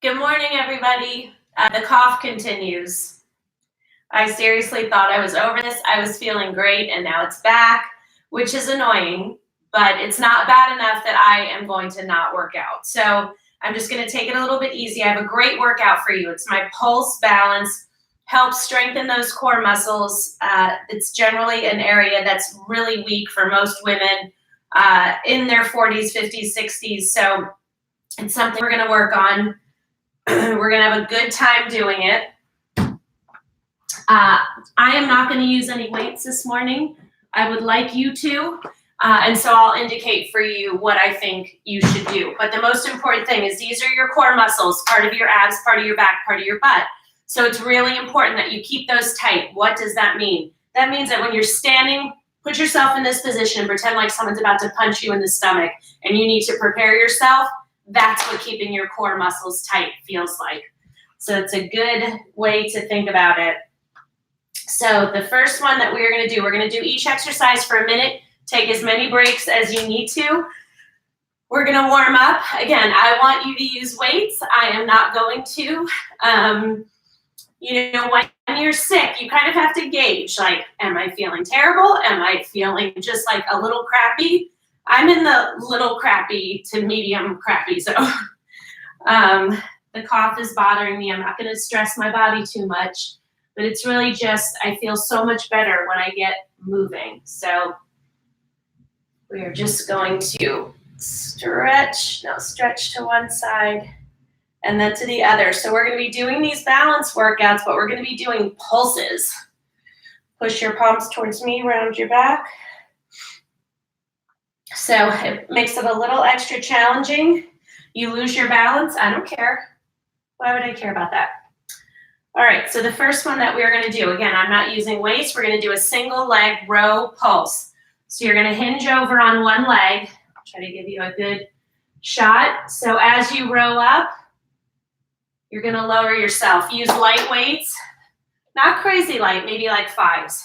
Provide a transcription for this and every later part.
Good morning, everybody. The cough continues. I seriously thought I was over this. I was feeling great, and now it's back, which is annoying, but it's not bad enough that I am going to not work out. So I'm just going to take it a little bit easy. I have a great workout for you. It's my pulse balance, helps strengthen those core muscles. It's generally an area that's really weak for most women in their 40s, 50s, 60s. So it's something we're going to work on. We're going to have a good time doing it. I am not going to use any weights this morning. I would like you to, and so I'll indicate for you what I think you should do. But the most important thing is these are your core muscles, part of your abs, part of your back, part of your butt. So it's really important that you keep those tight. What does that mean? That means that when you're standing, put yourself in this position and pretend like someone's about to punch you in the stomach and you need to prepare yourself. That's what keeping your core muscles tight feels like. So it's a good way to think about it. So the first one that we're going to do each exercise for a minute. Take as many breaks as you need to. We're going to warm up. Again, I want you to use weights. I am not going to. When you're sick, you kind of have to gauge, like, am I feeling terrible? Am I feeling just like a little crappy? I'm in the little crappy to medium crappy zone. The cough is bothering me. I'm not going to stress my body too much, but it's really just, I feel so much better when I get moving. So we are just going to stretch to one side and then to the other. So we're going to be doing these balance workouts, but we're going to be doing pulses. Push your palms towards me, round your back. So it makes it a little extra challenging. You lose your balance, I don't care. Why would I care about that? All right, so the first one that we're going to do, again, I'm not using weights. We're going to do a single leg row pulse. So you're going to hinge over on one leg. I'll try to give you a good shot. So as you row up, you're going to lower yourself. Use light weights, not crazy light, maybe like 5s.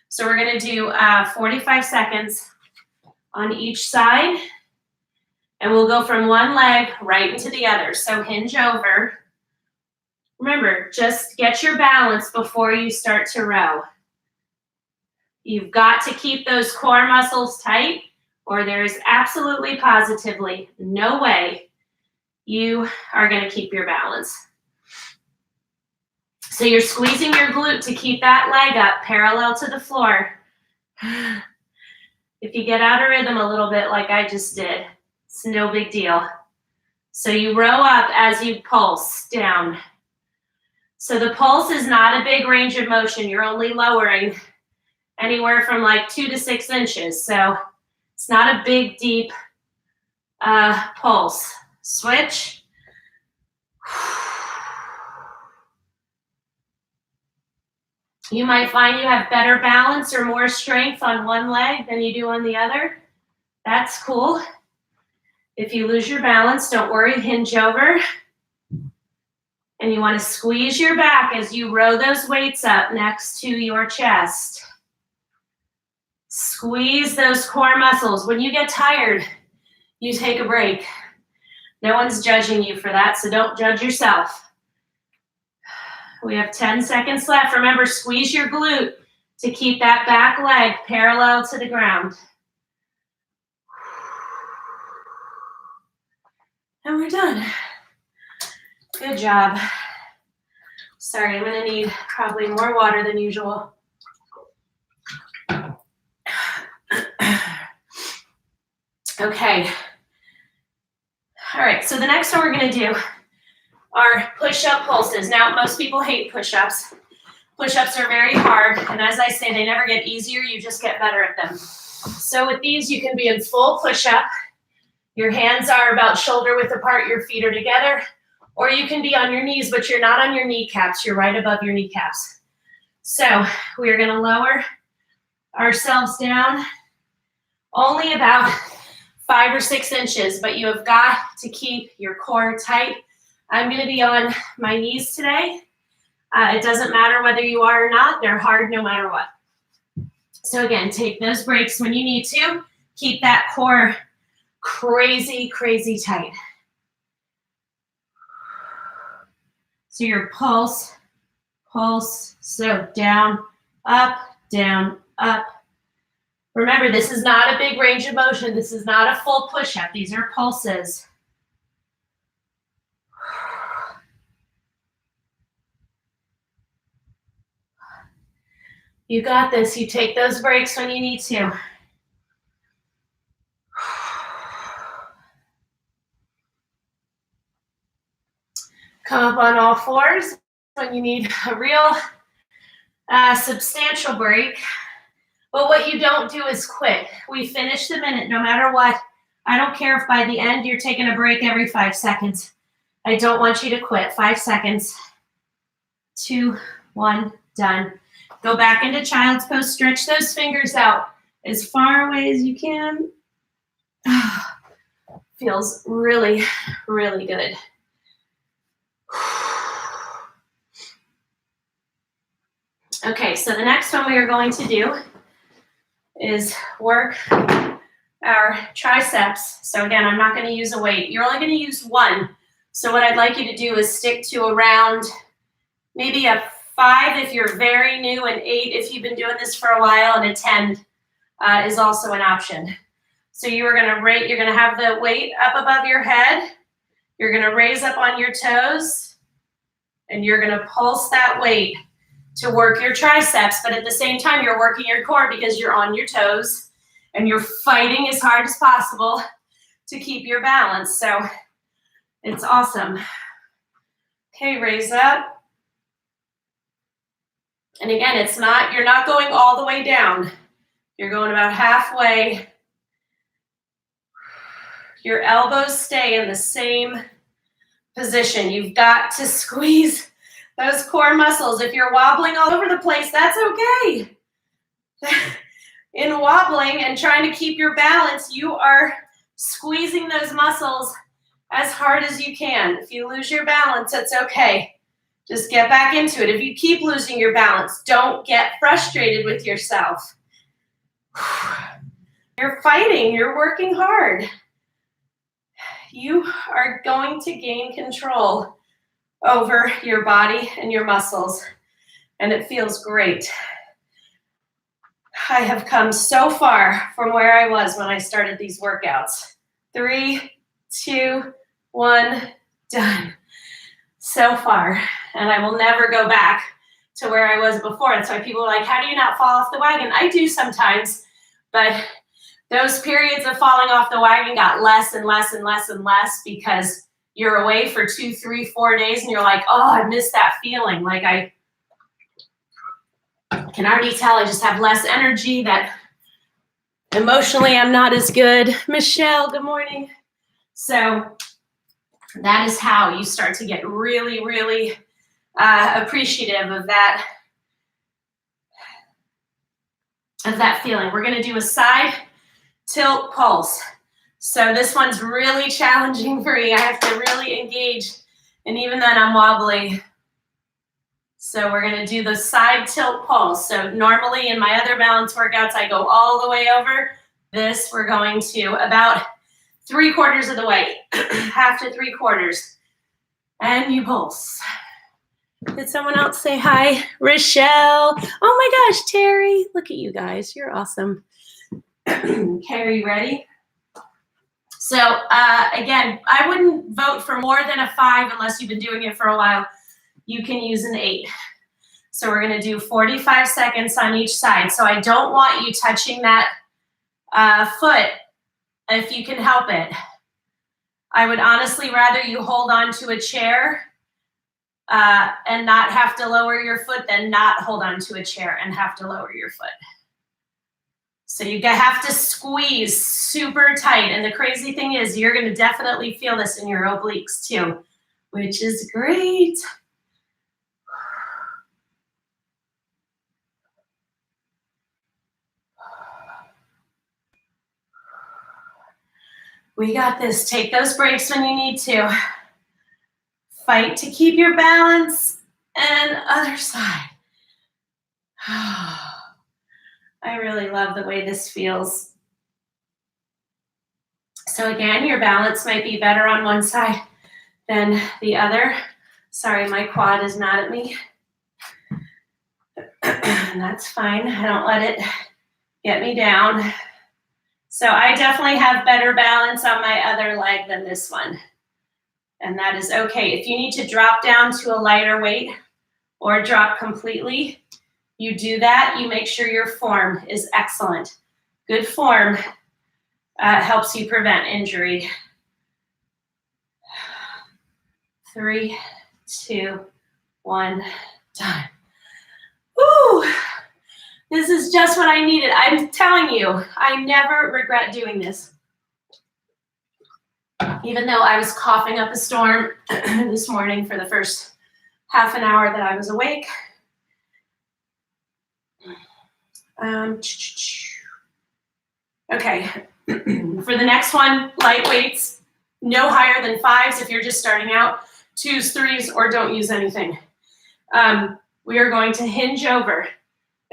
So we're going to do 45 seconds on each side, and we'll go from one leg right into the other. So hinge over. Remember, just get your balance before you start to row. You've got to keep those core muscles tight, or there's absolutely positively no way you are going to keep your balance. So you're squeezing your glute to keep that leg up parallel to the floor. If you get out of rhythm a little bit like I just did, it's no big deal. So you row up as you pulse down. So the pulse is not a big range of motion. You're only lowering anywhere from like 2 to 6 inches. So it's not a big, deep pulse. Switch. You might find you have better balance or more strength on one leg than you do on the other. That's cool. If you lose your balance, don't worry, hinge over. And you want to squeeze your back as you row those weights up next to your chest. Squeeze those core muscles. When you get tired, you take a break. No one's judging you for that, so don't judge yourself. We have 10 seconds left. Remember, squeeze your glute to keep that back leg parallel to the ground. And we're done. Good job. Sorry, I'm going to need probably more water than usual. Okay. All right, so the next one we're going to do are push-up pulses. Now, most people hate push-ups. Push-ups are very hard, and as I say, they never get easier, you just get better at them. So with these, you can be in full push-up. Your hands are about shoulder width apart, your feet are together, or you can be on your knees, but you're not on your kneecaps, you're right above your kneecaps. So we're gonna lower ourselves down only about 5 or 6 inches, but you have got to keep your core tight. I'm going to be on my knees today. It doesn't matter whether you are or not. They're hard no matter what. So again, take those breaks when you need to. Keep that core crazy, crazy tight. So your pulse, so down, up, down, up. Remember, this is not a big range of motion. This is not a full push-up. These are pulses. You got this. You take those breaks when you need to. Come up on all fours when you need a real substantial break. But what you don't do is quit. We finish the minute no matter what. I don't care if by the end you're taking a break every 5 seconds. I don't want you to quit. 5 seconds. 2, 1, done. Go back into child's pose. Stretch those fingers out as far away as you can. Feels really, really good. Okay, so the next one we are going to do is work our triceps. So again, I'm not going to use a weight. You're only going to use one. So what I'd like you to do is stick to around maybe a 5 if you're very new, an 8 if you've been doing this for a while, and a 10 is also an option. So you're going to have the weight up above your head. You're going to raise up on your toes, and you're going to pulse that weight to work your triceps, but at the same time, you're working your core because you're on your toes and you're fighting as hard as possible to keep your balance. So it's awesome. Okay, raise up. And again, you're not going all the way down. You're going about halfway. Your elbows stay in the same position. You've got to squeeze those core muscles. If you're wobbling all over the place, that's okay. In wobbling and trying to keep your balance, you are squeezing those muscles as hard as you can. If you lose your balance, it's okay. Just get back into it. If you keep losing your balance, don't get frustrated with yourself. You're fighting. You're working hard. You are going to gain control over your body and your muscles, and it feels great. I have come so far from where I was when I started these workouts. 3, 2, 1, done. So far, and I will never go back to where I was before. That's why people are like, how do you not fall off the wagon? I do sometimes, but those periods of falling off the wagon got less and less and less and less because you're away for 2, 3, 4 days and you're like, oh, I miss that feeling. Like I can already tell I just have less energy, that emotionally I'm not as good. Michelle, good morning. So that is how you start to get really, really appreciative of that feeling. We're going to do a side tilt pulse. So this one's really challenging for me. I have to really engage, and even then I'm wobbly. So we're going to do the side tilt pulse. So normally in my other balance workouts, I go all the way over. This we're going to about 3/4 of the way, half to 3/4. And you pulse. Did someone else say hi? Rochelle. Oh my gosh, Terry. Look at you guys. You're awesome. Okay, are you ready? So again, I wouldn't vote for more than a 5 unless you've been doing it for a while. You can use an 8. So we're going to do 45 seconds on each side. So I don't want you touching that foot if you can help it. I would honestly rather you hold on to a chair and not have to lower your foot than not hold on to a chair and have to lower your foot. So you have to squeeze super tight. And the crazy thing is you're going to definitely feel this in your obliques too, which is great. We got this. Take those breaks when you need to. Fight to keep your balance. And other side. I really love the way this feels. So again, your balance might be better on one side than the other. Sorry, my quad is mad at me. That's fine. I don't let it get me down. So I definitely have better balance on my other leg than this one. And that is okay. If you need to drop down to a lighter weight or drop completely, you do that. You make sure your form is excellent. Good form helps you prevent injury. 3, 2, 1, done. Woo! This is just what I needed. I'm telling you, I never regret doing this. Even though I was coughing up a storm this morning for the first half an hour that I was awake. Okay, for the next one, light weights, no higher than 5s if you're just starting out, 2s, 3s, or don't use anything. We are going to hinge over.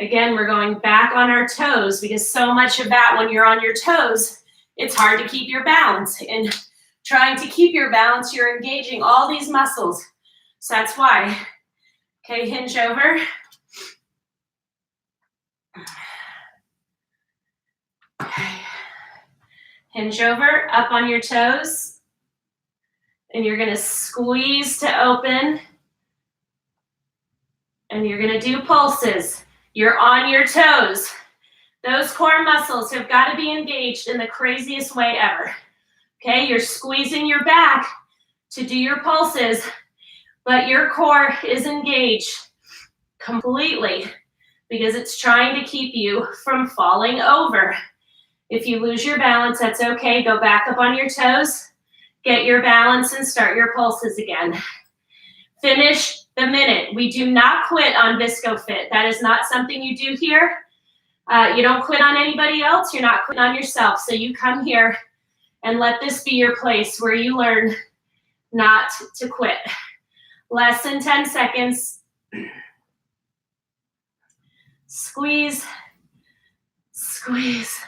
Again, we're going back on our toes because so much of that when you're on your toes, it's hard to keep your balance. And trying to keep your balance, you're engaging all these muscles. So that's why. Okay, hinge over. Okay. Hinge over, up on your toes. And you're gonna squeeze to open. And you're gonna do pulses. You're on your toes. Those core muscles have got to be engaged in the craziest way ever. Okay, you're squeezing your back to do your pulses, but your core is engaged completely because it's trying to keep you from falling over. If you lose your balance, that's okay. Go back up on your toes, get your balance, and start your pulses again. Finish the minute. We do not quit on ViscoFit. That is not something you do here. You don't quit on anybody else. You're not quitting on yourself. So you come here and let this be your place where you learn not to quit. Less than 10 seconds. Squeeze, squeeze,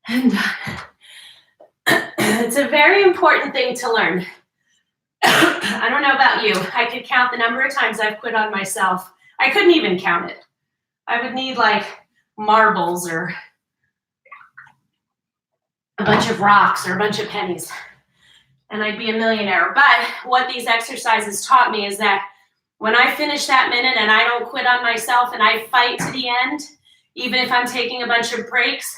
and done. It's a very important thing to learn. I don't know about you. I could count the number of times I've quit on myself. I couldn't even count it. I would need like marbles or a bunch of rocks or a bunch of pennies, and I'd be a millionaire. But what these exercises taught me is that when I finish that minute and I don't quit on myself and I fight to the end, even if I'm taking a bunch of breaks,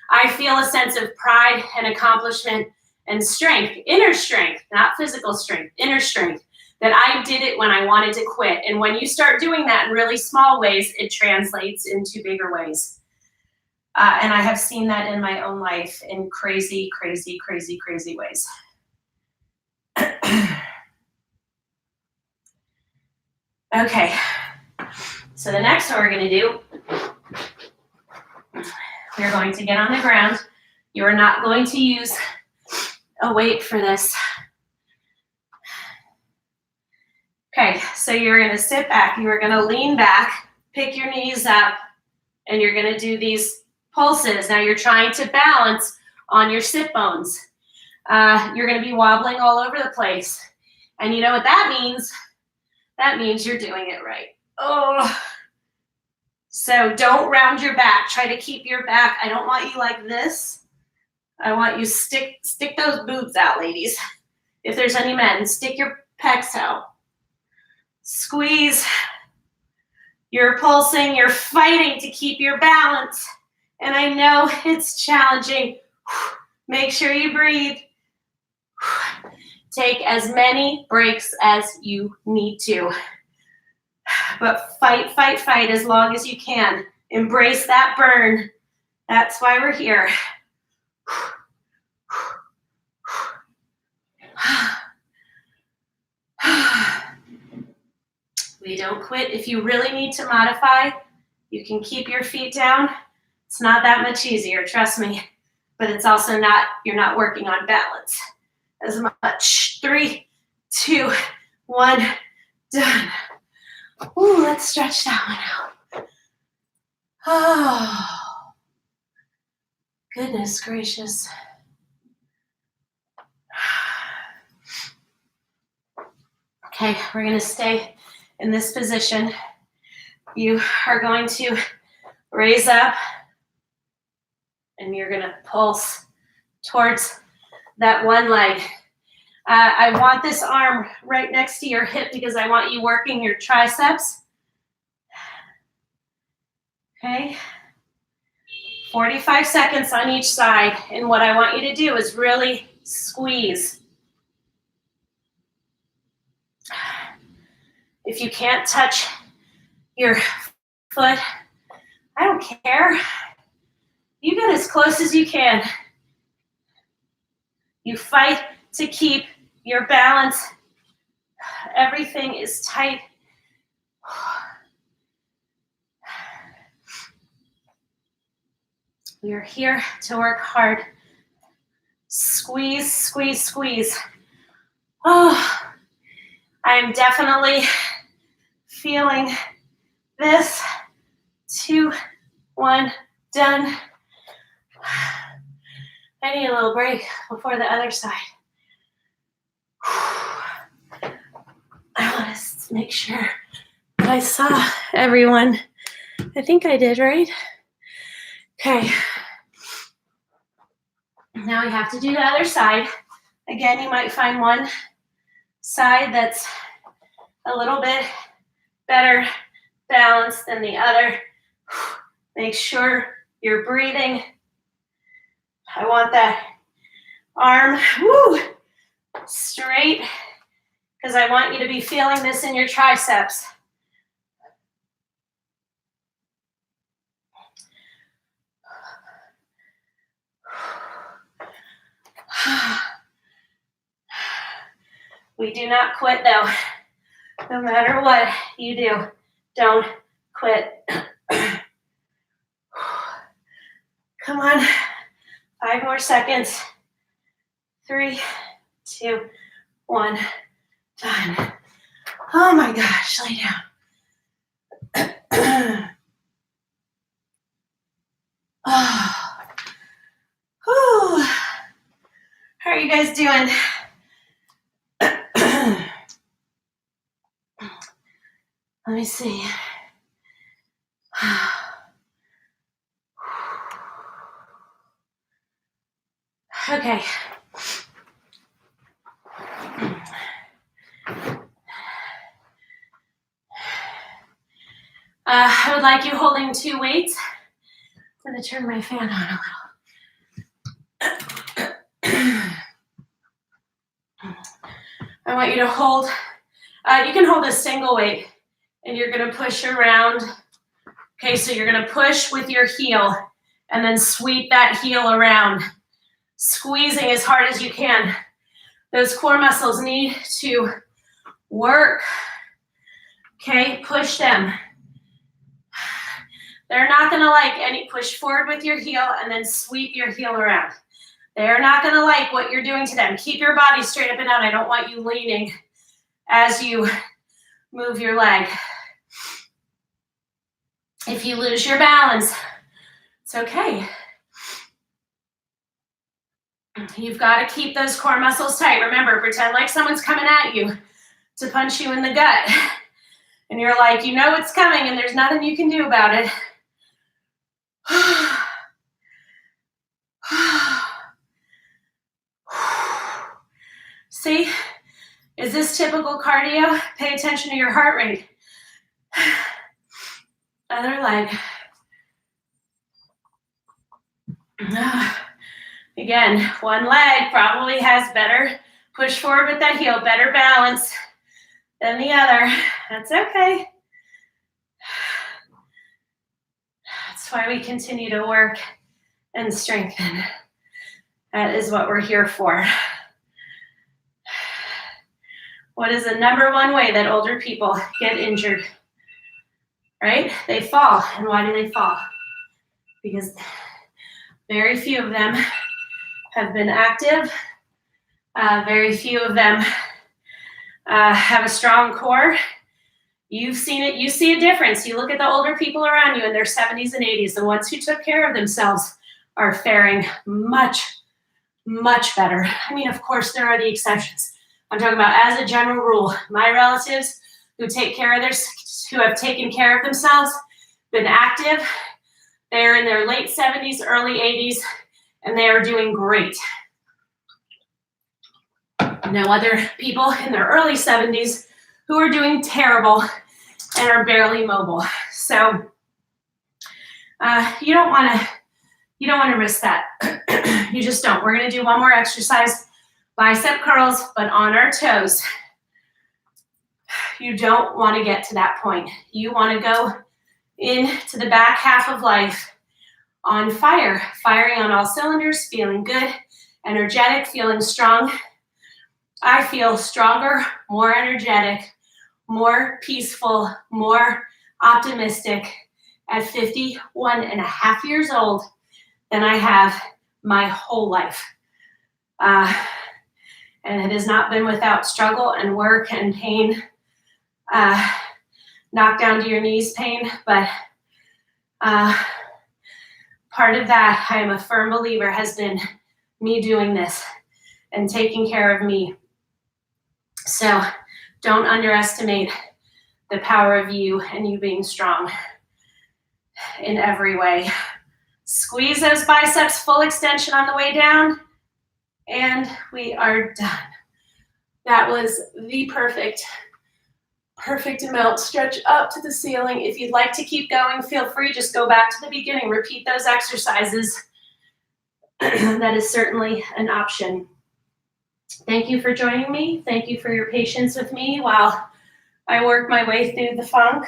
I feel a sense of pride and accomplishment and strength, inner strength, not physical strength, inner strength, that I did it when I wanted to quit. And when you start doing that in really small ways, it translates into bigger ways. And I have seen that in my own life in crazy, crazy, crazy, crazy ways. Okay, so the next one we're going to do, we're going to get on the ground. You are not going to use a weight for this. Okay, so you're going to sit back. You are going to lean back, pick your knees up, and you're going to do these pulses. Now you're trying to balance on your sit bones. You're going to be wobbling all over the place. And you know what that means? That means you're doing it right. Oh. So don't round your back. Try to keep your back. I don't want you like this. I want you stick those boobs out, ladies. If there's any men, stick your pecs out. Squeeze. You're pulsing. You're fighting to keep your balance. And I know it's challenging. Make sure you breathe. Take as many breaks as you need to. But fight, fight, fight as long as you can. Embrace that burn. That's why we're here. We don't quit. If you really need to modify, you can keep your feet down. It's not that much easier, trust me. But it's also not, you're not working on balance as much. 3, 2, 1, done. Ooh, let's stretch that one out. Oh, goodness gracious. Okay, we're gonna stay in this position. You are going to raise up and you're gonna pulse towards that one leg. I want this arm right next to your hip because I want you working your triceps. Okay, 45 seconds on each side. And what I want you to do is really squeeze. If you can't touch your foot, I don't care. You get as close as you can. You fight to keep your balance. Everything is tight. We are here to work hard. Squeeze, squeeze, squeeze. Oh, I am definitely feeling this. 2, 1, done. I need a little break before the other side. I want to make sure that I saw everyone. I think I did, right? Okay. Now we have to do the other side. Again, you might find one side that's a little bit better balanced than the other. Make sure you're breathing. I want that arm straight because I want you to be feeling this in your triceps. We do not quit though. No matter what you do, don't quit. Come on, 5 more seconds. 3, 2, 1, done. Oh my gosh, lay down. Oh. Whew. How are you guys doing? Let me see. Okay. I would like you holding 2 weights. I'm going to turn my fan on a little. I want you to hold, you can hold a single weight and you're going to push around. Okay, so you're going to push with your heel and then sweep that heel around, squeezing as hard as you can. Those core muscles need to work. Okay, push them. They're not going to like any push forward with your heel and then sweep your heel around. They're not going to like what you're doing to them. Keep your body straight up and down. I don't want you leaning as you move your leg. If you lose your balance, it's okay. You've got to keep those core muscles tight. Remember, pretend like someone's coming at you to punch you in the gut. And you're like, you know it's coming and there's nothing you can do about it. See, is this typical cardio? Pay attention to your heart rate. Other leg. Again, one leg probably has better push forward with that heel, better balance than the other. That's okay. That's why we continue to work and strengthen. That is what we're here for. What is the #1 way that older people get injured? Right? They fall. And why do they fall? Because very few of them have been active. Very few of them have a strong core. You've seen it. You see a difference. You look at the older people around you in their 70s and 80s. The ones who took care of themselves are faring much, much better. I mean, of course, there are the exceptions. I'm talking about as a general rule. My relatives who who have taken care of themselves, been active, they're in their late 70s, early 80s, and they are doing great. No other people in their early 70s who are doing terrible and are barely mobile. So you don't want to risk that. You just don't. We're going to do one more exercise, bicep curls, but on our toes. You don't want to get to that point. You want to go into the back half of life on fire, firing on all cylinders, feeling good, energetic, feeling strong. I feel stronger, more energetic, more peaceful, more optimistic at 51 and a half years old than I have my whole life. And it has not been without struggle and work and pain, knock down to your knees pain, but part of that, I am a firm believer, has been me doing this and taking care of me. So don't underestimate the power of you and you being strong in every way. Squeeze those biceps, full extension on the way down, and we are done. That was the perfect amount. Stretch up to the ceiling. If you'd like to keep going, feel free. Just go back to the beginning. Repeat those exercises. That is certainly an option. Thank you for joining me. Thank you for your patience with me while I work my way through the funk.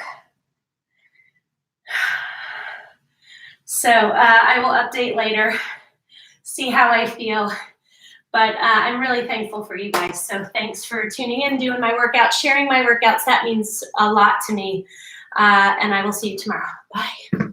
So I will update later, see how I feel. But I'm really thankful for you guys. So thanks for tuning in, doing my workouts, sharing my workouts. That means a lot to me. And I will see you tomorrow. Bye.